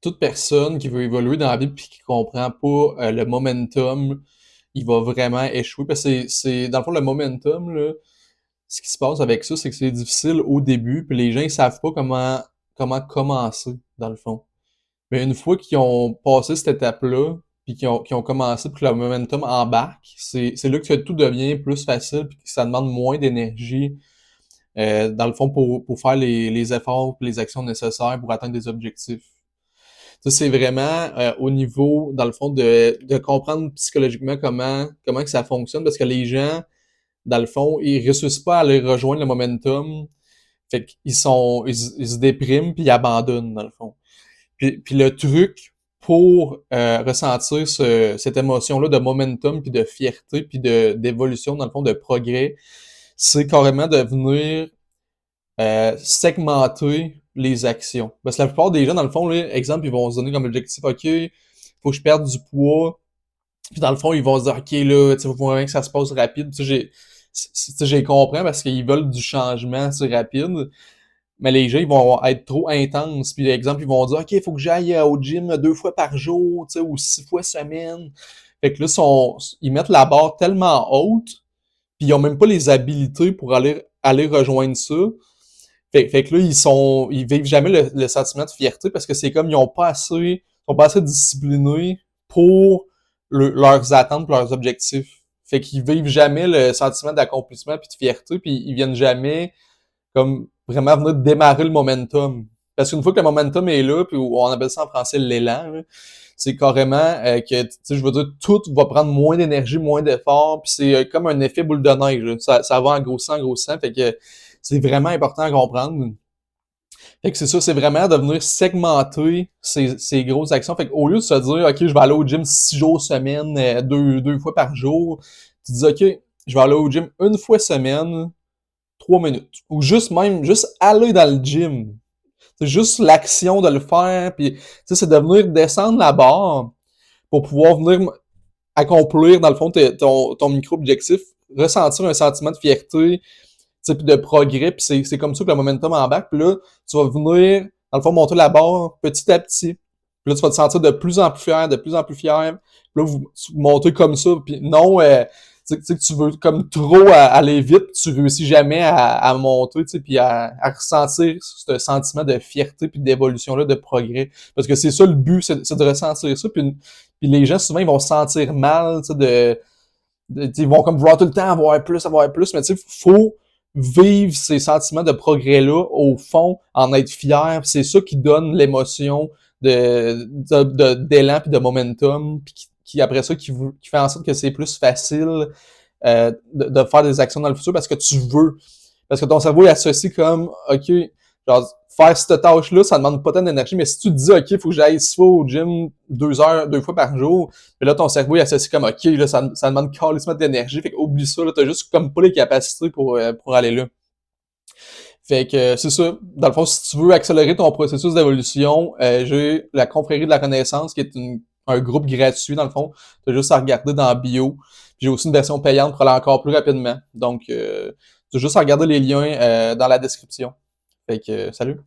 toute personne qui veut évoluer dans la vie puis qui comprend pas le momentum, il va vraiment échouer. Parce que dans le fond, le momentum, là, ce qui se passe avec ça, c'est que c'est difficile au début, puis les gens, ils savent pas comment commencer, dans le fond. Mais une fois qu'ils ont passé cette étape-là, puis qu'ils ont commencé, puis que le momentum embarque, c'est là que tout devient plus facile, puis que ça demande moins d'énergie, dans le fond, pour faire les efforts, puis les actions nécessaires pour atteindre des objectifs. Ça, c'est vraiment au niveau, dans le fond, de comprendre psychologiquement comment que ça fonctionne, parce que les gens, dans le fond, ils réussissent pas à aller rejoindre le momentum, fait qu'ils se dépriment puis ils abandonnent, dans le fond. Puis le truc pour ressentir cette émotion-là de momentum, puis de fierté, puis d'évolution, dans le fond, de progrès, c'est carrément de venir segmenter les actions. Parce que la plupart des gens, dans le fond, là, exemple, ils vont se donner comme objectif, OK, faut que je perde du poids. Puis dans le fond, ils vont se dire, OK, là, tu sais, faut vraiment que ça se passe rapide. Tu sais, j'ai compris parce qu'ils veulent du changement, tu sais, rapide. Mais les gens, ils vont être trop intenses. Puis, exemple, ils vont dire, OK, il faut que j'aille au gym 2 fois par jour, tu sais, ou 6 fois semaine. Fait que là, ils mettent la barre tellement haute, puis ils ont même pas les habilités pour aller rejoindre ça. Fait que là, ils vivent jamais le sentiment de fierté parce que c'est comme ils sont pas assez disciplinés pour leurs attentes, pour leurs objectifs. Fait qu'ils vivent jamais le sentiment d'accomplissement puis de fierté, puis ils viennent jamais comme vraiment venir démarrer le momentum. Parce qu'une fois que le momentum est là, puis on appelle ça en français l'élan, là, c'est carrément que, tu sais, je veux dire, tout va prendre moins d'énergie, moins d'effort, puis c'est comme un effet boule de neige. Là. Ça va en grossissant, fait que c'est vraiment important à comprendre. Fait que c'est ça, c'est vraiment de venir segmenter ces grosses actions. Fait qu'au lieu de se dire, OK, je vais aller au gym 6 jours semaine, deux fois par jour, tu dis, OK, je vais aller au gym 1 fois semaine, 3 minutes. Ou juste aller dans le gym. C'est juste l'action de le faire, puis c'est de venir descendre la barre pour pouvoir venir accomplir, dans le fond, ton micro-objectif, ressentir un sentiment de fierté, puis de progrès, puis c'est comme ça que le momentum embarque, puis là, tu vas venir, dans le fond, monter la barre petit à petit. Puis là, tu vas te sentir de plus en plus fier, de plus en plus fier. Puis là, vous montez comme ça, puis non, tu sais que tu veux comme trop aller vite, puis tu réussis jamais à monter, tu sais, puis à ressentir ce sentiment de fierté puis d'évolution-là, de progrès. Parce que c'est ça le but, c'est de ressentir ça, puis les gens, souvent, ils vont se sentir mal, tu sais, ils vont comme vouloir tout le temps avoir plus, mais tu sais, faut vivre ces sentiments de progrès-là, au fond, en être fier. C'est ça qui donne l'émotion d'élan puis de momentum, puis après ça, qui fait en sorte que c'est plus facile de faire des actions dans le futur parce que tu veux. Parce que ton cerveau il associe comme, OK, genre, faire cette tâche-là, ça demande pas tant d'énergie, mais si tu te dis, OK, il faut que j'aille 6 fois au gym 2 heures, 2 fois par jour, puis là, ton cerveau il associe comme, OK, là, ça demande carrément d'énergie, fait qu'oublie ça, là, t'as juste comme pas les capacités pour aller là. Fait que c'est ça. Dans le fond, si tu veux accélérer ton processus d'évolution, j'ai la Confrérie de la Renaissance, qui est un groupe gratuit, dans le fond. Tu as juste à regarder dans bio. J'ai aussi une version payante pour aller encore plus rapidement. Donc, tu as juste à regarder les liens dans la description. Fait que, salut!